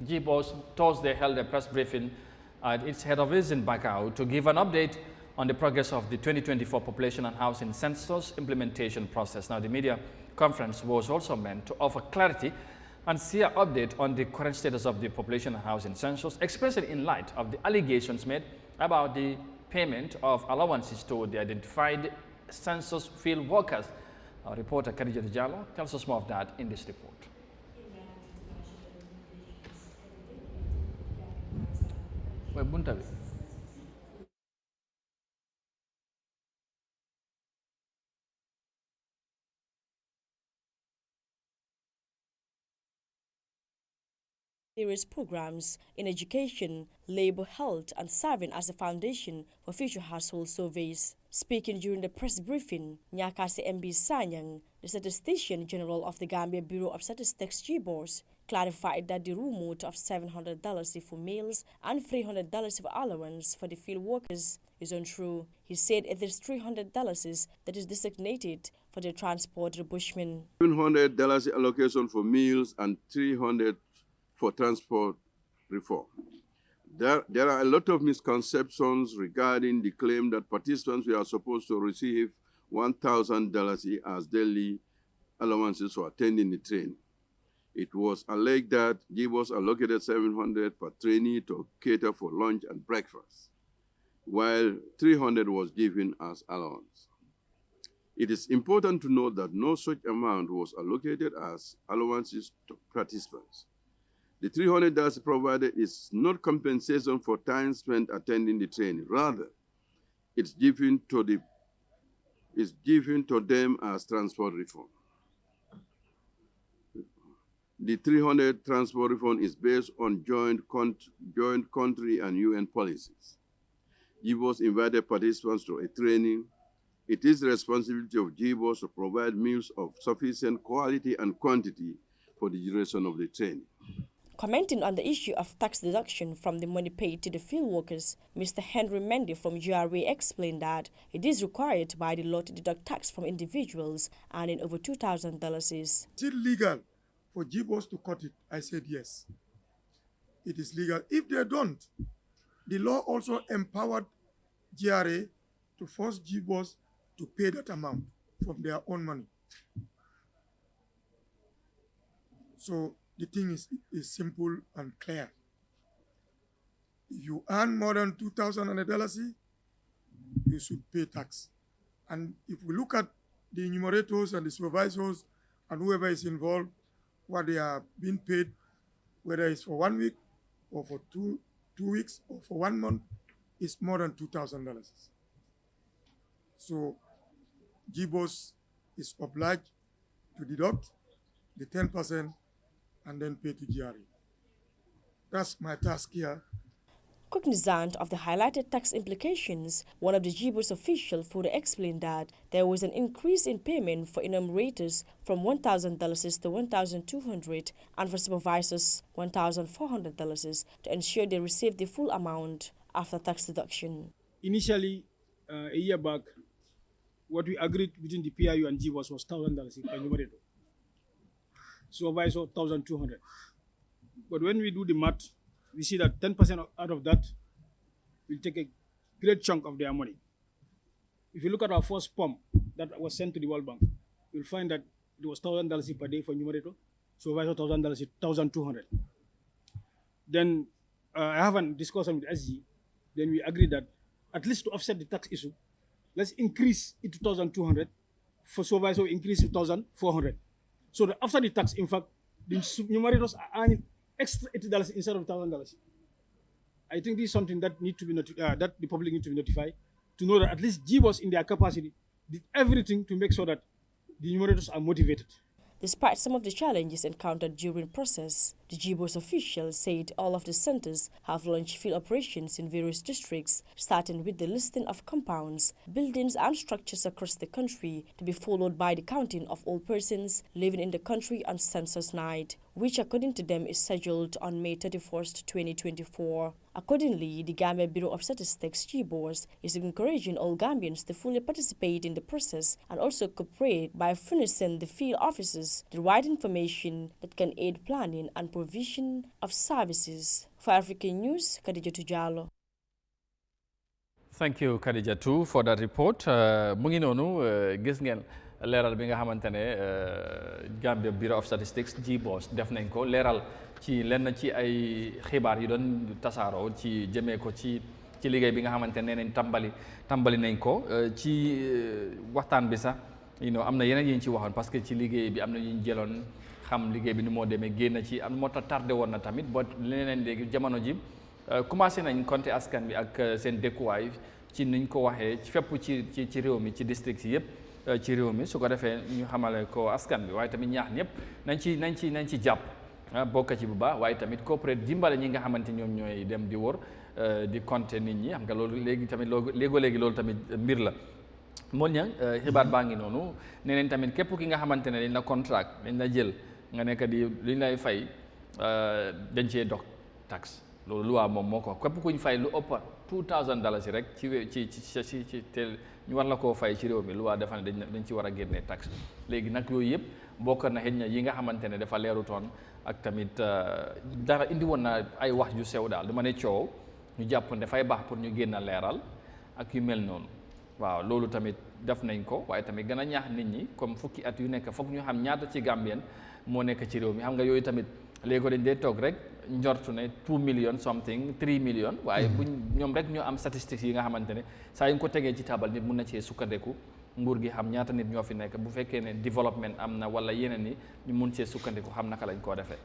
Gbos Thursday held a press briefing at its head office in Bakau to give an update on the progress of the 2024 population and housing census implementation process. Now, the media conference was also meant to offer clarity and share update on the current status of the population and housing census, especially in light of the allegations made about the payment of allowances to the identified census field workers. Our reporter Khadija Diallo tells us more of that in this report. Various programs in education, labor, health, and serving as a foundation for future household surveys. Speaking during the press briefing, Nyakasi MB Sanyang, the Statistician General of the Gambia Bureau of Statistics Gbos, clarified that the remote of $700 for meals and $300 for allowance for the field workers is untrue. He said it is $300 that is designated for the transport bushmen. $700 allocation for meals and $300 for transport reform. There are a lot of misconceptions regarding the claim that participants were supposed to receive $1,000 as daily allowances for attending the training. It was alleged that Gbos allocated $700 per trainee to cater for lunch and breakfast, while $300 was given as allowance. It is important to note that no such amount was allocated as allowances to participants. The $300 provided is not compensation for time spent attending the training. Rather, it's given to them as transport reform. The $300 transport reform is based on joint country and UN policies. Gbos invited participants to a training. It is the responsibility of Gbos to provide meals of sufficient quality and quantity for the duration of the training. Commenting on the issue of tax deduction from the money paid to the field workers, Mr. Henry Mendy from GRA explained that it is required by the law to deduct tax from individuals earning over $2,000. Is it legal for Gbos to cut it? I said yes. It is legal. If they don't, the law also empowered GRA to force Gbos to pay that amount from their own money. So the thing is simple and clear. If you earn more than $2,000, you should pay tax. And if we look at the enumerators and the supervisors and whoever is involved, what they are being paid, whether it's for 1 week or for two weeks or for 1 month, is more than $2,000. So Gbos is obliged to deduct the 10% and then pay to GRA. That's my task here. Cognizant of the highlighted tax implications, one of the Gbos officials further explained that there was an increase in payment for enumerators from $1,000 to $1,200 and for supervisors $1,400 to ensure they receive the full amount after tax deduction. Initially, a year back, what we agreed between the PIU and Gbos was $1,000 per enumerator. Supervisor $1,200. But when we do the math, we see that 10% out of that will take a great chunk of their money. If you look at our first pump that was sent to the World Bank, you'll find that it was $1,000 per day for enumerator, supervisor $1,000, $1,200. Then I have a discussion with SG. Then we agreed that at least to offset the tax issue, let's increase it to $1,200. For supervisor, increase to $1,400. So that after the tax, in fact, the enumerators are earning extra $80 instead of $1,000. I think this is something that need to be that the public need to be notified to know that at least Gbos in their capacity did everything to make sure that the enumerators are motivated. Despite some of the challenges encountered during the process, the Gbos officials said all of the centers have launched field operations in various districts, starting with the listing of compounds, buildings and structures across the country, to be followed by the counting of all persons living in the country on census night, which according to them is scheduled on May 31st, 2024. Accordingly, the Gambia Bureau of Statistics, Gbos, is encouraging all Gambians to fully participate in the process and also cooperate by furnishing the field officers the right information that can aid planning and provision of services. For African News, Khadijatu Jallow. Thank you, Khadijatu, for that report. Mu ngi noonu gis ngeen leeral bi nga xamante ne Gambia Bureau of Statistics Gbos def nañ ko leeral ci lenn ci ay xibaar yi doon tasaaroo ci jëmee ko ci liggéey bi nga xamante ne nañ tàmbali nañ ko ci waxtaan bi sax am na yeneen yi ñu ci waxoon parce que ci liggéey bi am na ñu jëloon xam liggéey bi ni moo demee génn ci am moo tax tardé woon na tamit ba leneen léegi jamono ji commencé nañ compter askan bi ak seen dëkkuwaay ci niñ ko waxee fépp ci réew mi ci district yi yëpp ci réew mi su ko defee ñu xamale ko askan bi waaye tamit ñaax ñëpp nañ ci jàpp bokk ci bu baax waaye tamit coopéré dimbale ñi nga xamante ñoom ñooy dem di wër di compter nit ñi xam nga loolu léegi tamit léegi loolu tamit mbir la moo ña xibaar baa ngi noonu nee nañ tamit képp ki nga xamante ne dañ la contract dañ la jël nga nekk di li ñu lay fay dañ cee dog taxe loolu luwaa moom moo ko képp kuñ fay lu ëpp $2,000 rek ci te ñu war la koo fay ci réew mi luwaa dafa ne dañ ci war a génnee taxe léegi nag yooyu yëpp bokk na xëy na yi nga xamante ne dafa leerutoon ak tamit dara indi woon na ay wax yu sew daal dama ne coow ñu jàpp ne dafay baax pour ñu génn leeral ak yu mel noonu waaw loolu tamit def nañ ko waaye tamit gën a ñaax nit ñi comme fukki at yu nekk foog ñu xam ñaata ci Gambien moo nekk ci réew mi xam nga yooyu tamit léegi dañ dee toog rek njortu ne 2 million something 3 million waaye buñ ñoom rek ñoo am statistiques yi nga xamante ne saa yu ñu ko tegee ci taabal nit mun na cee sukkandiku nguur gi xam ñaata nit ñoo fi nekk bu fekkee ne développement am na wala yeneen ni ñu mun cee sukkandiku xam naka lañ koo defee.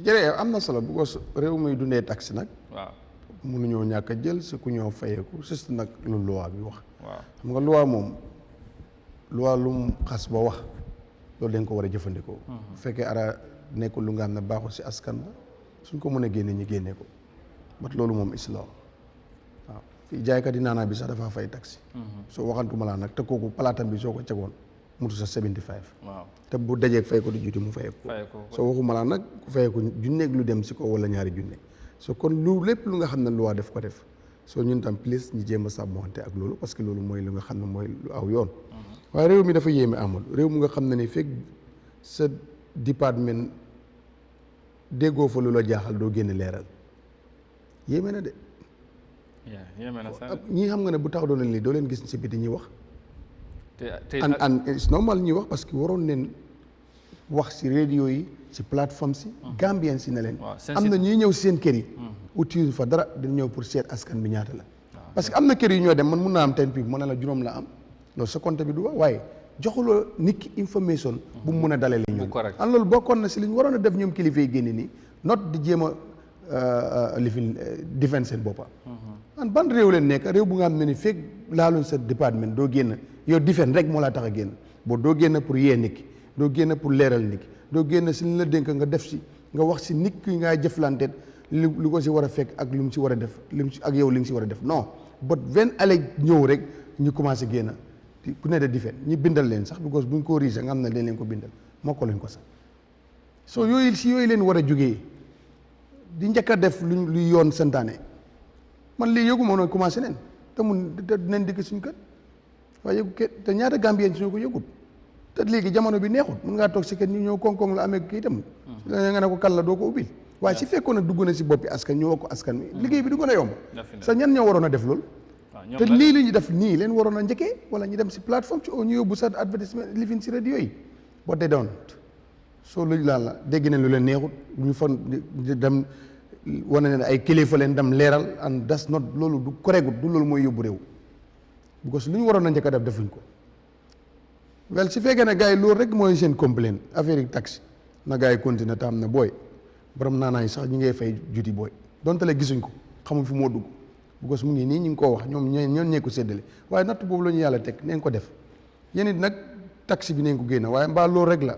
jërëjëf am na solo because réew muy dundee taxe nag. waaw mënuñoo ñàkk a jël si ku ñoo fayeeku juste nag lu loi bi wax. waaw xam nga loi moom loi lu mu xas ba wax loolu dañ ko war a jëfandikoo. bu fekkee ara nekkul lu nga xam ne baaxul si askan ba suñ ko mën a génne ñu génne ko bat loolu moom is law waaw fii jaaykat yi naanaa bi sax dafa fay taxi. soo waxantuma laa nag te kooku palaatam bi soo ko cegoon mutu sa 75. waaw te bu dajeeg fay ko di juuti mu fay ko. soo waxuma laa nag ku fay ko junneeg lu dem si ko wala ñaari junne. so kon lu lépp lu nga xam ne loi def ko def soo ñun tam plus ñu jéem a sàmmante ak loolu parce que loolu mooy lu nga xam ne mooy lu aw yoon. waaye réew mi dafa yéeme amul réew mu nga xam ne ni fekk sa département déggoo fa lu la jaaxal doo génn leeral yéeme na de. yéeme na sax ñii xam nga ne bu tax doon leen lii doo leen gis si biti ñuy wax. te and it's normal ñuy wax parce que waroon leen wax si radio yi si plateforme si. Gambien si ne leen. am na ñuy ñëw si seen kër yi. utiwuñ fa dara dañ ñëw pour seet askan bi ñaata la. parce que am na kër yi ñoo dem man mun naa am 10 people mën na la juróom la am loolu sa compte bi du wax waaye joxuloo nit ki information bu mu mun a dalalee ñoom. an loolu bokkoon na si li ñu waroon a def ñoom kilifa yi génne nii not di jéem a lifin defend seen boppa an ban réew leen nekk réew bu nga xam ne ni fekk laaluñ sa département doo génn yow defend rek moo laa tax a génn boo doo génn pour yee nit ki doo génn pour leeral nit ki doo génn si li la dénk nga def si nga wax si nit ki ngay jëflante lu ko si war a fekk ak lu mu si war a def li mu si ak yow li nga si war a def non but wenn ale ñëw rek ñu commencé génn ku ne de defend ñu bindal leen sax because buñ ko riise nga xam ne dañ leen ko bindal moo ko leen ko sax soo yooyu si yooyu leen war a jógee di njëkk a def luy yoon santaane man lii yëgu ma noonu commencé nen te mun te dinañ dikk suñ kër waaye yëgu te ñaata Gambien si ñoo ko yëgut te léegi jamono bi neexut mun ngaa toog si kër ñu ñëw koŋ-koŋ la amee kii itam nga ne ko kal la doo ko ubbil waaye si fekkoon ne dugg na si boppi askan ñëw ko askan wi liggéey bi du gën a yomb sa ñan ñoo waroon a def loolu te lii li ñu def nii leen waroon a njëkkee wala ñu dem si plateforme ci ñu yóbbu sa advertisement lifin si radio yi boo dee doon soo lu laal la dégg nañ lu leen neexut ñu fan dem wane ne ay kilifa leen dem leeral and das not loolu du koregut du loolu mooy yóbbu réew because lu ñu waroon a njëkk a def defuñ ko wel si fekkee ne gars yi loolu rek mooy seen complaint affaire yi taxi na gars yi continuer te am na booy borom naanaa yi sax ñi ngay fay juti booy donte le gisuñ ko xamuñ fi moo dugg because mu ngi nii ñu ngi koo wax ñoom ñee ko séddale waaye natt boobu la ñu yàlla teg neen ko def yéen it nag taxi bi neen ko génne waaye mbaa loolu rek la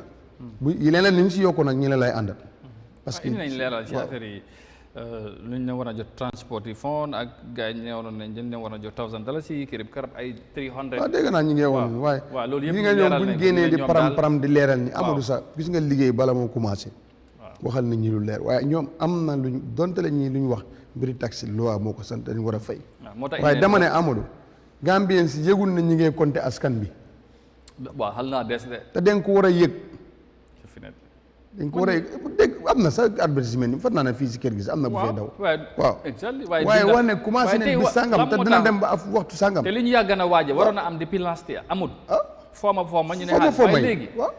bu leneen li ñu si yokku nag ñi la lay àndal parce que nañ leeral ci affaire yi lu ñu ne war a jot transport yi phone ak gars yi ñëwoon nañ dañ leen war a jot $1,000 yi kërib karab ay 300 waaw dégg naa ñi ngee woon waaye waaw loolu yëpp ñi nga ñoom bu ñu génnee di param di leeral ni Amadou sax gis nga liggéey bala moo commencé waxal nit ñi lu leer waaye ñoom am na luñ donte la ñi lu ñu wax mbiri taxi loi moo ko sant dañu war a fay waaye dama ne Amadou Gambien si yëgul na ñi ngee compter askan bi waaw xal naa des de te den ko war a yëg dañ ko war a dégg am na sax advertisement fat naa ne fii si kër gi sax am na bu fee daw waaw exactly waaye wax ne commencé nañ bis sàngam te dina dem ba af waxtu sàngam te li ñu yàgg na waaje waroon na am depuis last year amul forma ñu ne waaye léegi waaw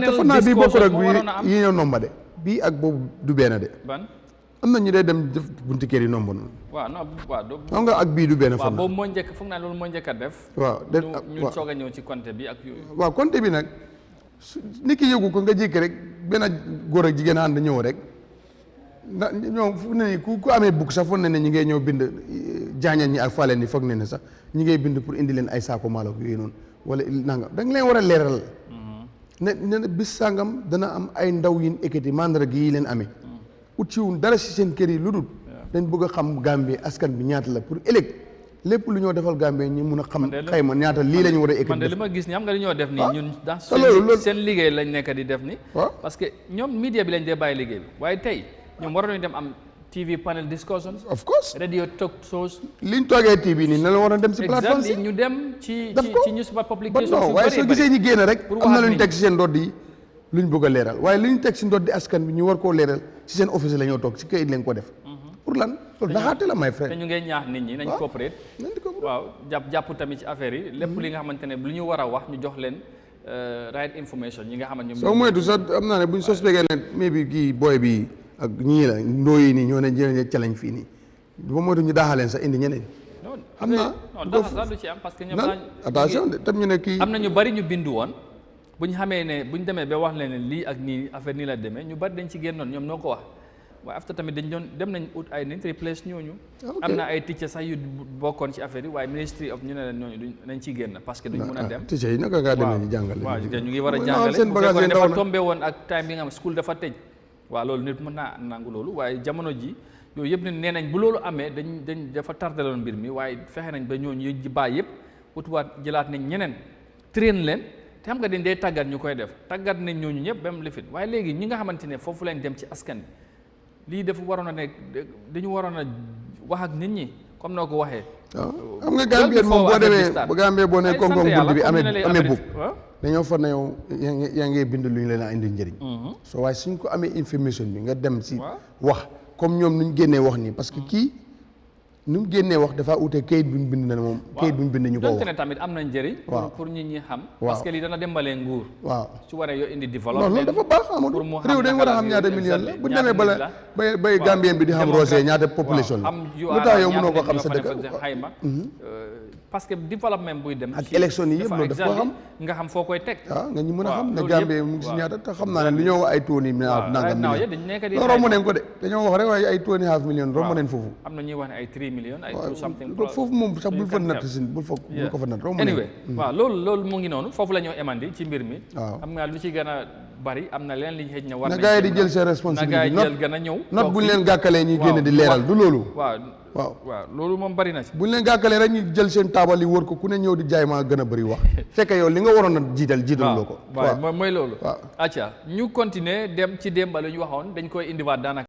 dafa naa bii bokk rek yi ñëw nomba de bii ak boobu du benn de ban am na ñu dee dem def bunti kër yi nomba noonu waaw non waaw xam nga ak bii du benn waaw boobu moo njëkk foog naa loolu moo njëkk a def waaw ñu soog a ñëw ci compte bi ak yooyu waaw compte bi nag nit ki yëgu ko nga jékki rek benn góor ak jigéen ànd ñëw rek ndax ñoom fu ne ku amee bukk sax foog ne ñi ngay ñëw bind jaañal ñi ak faleen ni foog ne sax ñi ngay bind pour indi leen ay saako maalo yooyu noonu wala nangam da nga leen war a leeral ne bis sàngam dana am ay ndaw yin ekkati mandarga yi leen amee ut siwun dara si seen kër yi lu dul dañ bëgg a xam Gambie askan bi ñaata la pour ëllëg lépp lu ñoo defal Gambie ñu mun a xam xayma ñaata lii la ñu war a ekkati man de li ma gis ni xam nga li ñoo def nii ñun dans seen liggéey lañ nekk di def ni parce que ñoom media bi lañ dee bàyyi liggéey bi waaye tey ñoom waroon nañu dem am TV panel discussions of course radio talk shows liñ toogee TV nii na la war a dem si plateforme si ñu dem ci newspaper publication non waaye soo gisee ñi génn rek am na lu ñu teg si seen ndodd yi luñ bëgg a leeral waaye lu ñu teg si ndodd askan bi ñu war koo leeral si seen office la ñoo toog si kayit lañ ko def pour lan loolu naxaate la may frère te ñu ngay ñaax nit ñi nañ coopérate waaw jàpp tamit ci affaire yi lépp li nga xamante ne lu ñu war a wax ñu jox leen right information ñi nga xamante ñoom soo moytu sax am naa ne buñ suspecté leen mais bi kii booy bi ak ñii la ndóoyi nii ñoo ne jëlee challenge fii nii ba moytu ñu daaxaleen sax indi ñeneen xam naa non daxa sax du ci am parce que ñoom attention tam ñu ne kii am na ñu bari ñu bindu woon bu ñu xamee ne bu ñu demee ba wax leen ne lii ak nii affaire nii la demee ñu bari dañ ci génnoon ñoom noo ko wax waaye after tamit dañ doon dem nañ ut ay nit replace ñooñu am na ay teacher sax yu bokkoon ci affaire yi waaye ministry of ñu ne leen ñooñu nañ ciy génn parce que duñ mën a dem teacher yi naka ngaa demee ñu jàngale waaw ñu ngi war a jàngale bu fekkoon dafa tombé woon ak time bi nga xam school dafa tëj waaw loolu nit mën naa nangu loolu waaye jamono ji yooyu yëpp ne nee nañ bu loolu amee dañ dafa tardaloon mbir mi waaye fexe nañ ba ñooñu yëj ji bàyyi yëpp utuwaat jëlaat nañ ñeneen train leen te xam nga dañ dee tàggat ñu koy def tàggat nañ ñooñu ñëpp ba mu lifin waaye léegi ñi nga xamante ne foofu lañ dem ci askan bi lii dafa waroon a nekk dañu waroon a wax ak nit ñi comme noo ko waxee xam nga Gambie moom boo demee ba Gambie boo ne koom-koom bunt bi amee bug dañoo fa ne yow yaa ngi bind lu ñu leen a indi njëriñ so waaye suñ ko amee information bi nga dem si wax comme ñoom nuñ génnee wax nii parce que kii nu mu génnee wax dafa ute kayit bu ñu bind na moom kayit bu ñu bind ñu ko wax donte ne tamit am na njëriñ pour nit ñi xam parce que lii dana dembalee nguur waaw su waree yoo indi développement loolu dafa baax Amadou réew dañ war a xam ñaata million la bu ñu demee bala bay Gambien bi di xam Rosé ñaata population la lu tax yow mënoo ko xam sa dëkk xayma parce que développement buy dem ak élection yi yëpp loolu dafa ko xam nga xam foo koy teg waaw nga ñu mën a xam ne Gambie mu ngi si ñaata te xam naa ne lu ñoo wax ay tuuni nangam million romb nañ ko de dañoo wax rek waaye ay 2.5 million romb nañ foofu am na ñuy wax ne ay 3 millions ay 2 something foofu moom sax bul fa natt si bul ko fa natt romb nañ anyway waaw loolu mu ngi noonu foofu la ñoo emandi ci mbir mi waaw xam nga lu ci gën a bari am na leen li xëj na war na gars yi di jël seen responsabilité gën a ñëw not buñ leen gàkkalee ñuy génne di leeral du loolu waaw loolu moom bari na ci buñ leen gàkkalee rek ñu jël seen taabal yi wër ko ku ne ñëw di jaay maa gën a bëri wax fekk yow li nga waroon a jiital loo ko waaw mooy loolu acca ñu continuer dem ci démb la ñu waxoon dañ koy indiwaat daanaka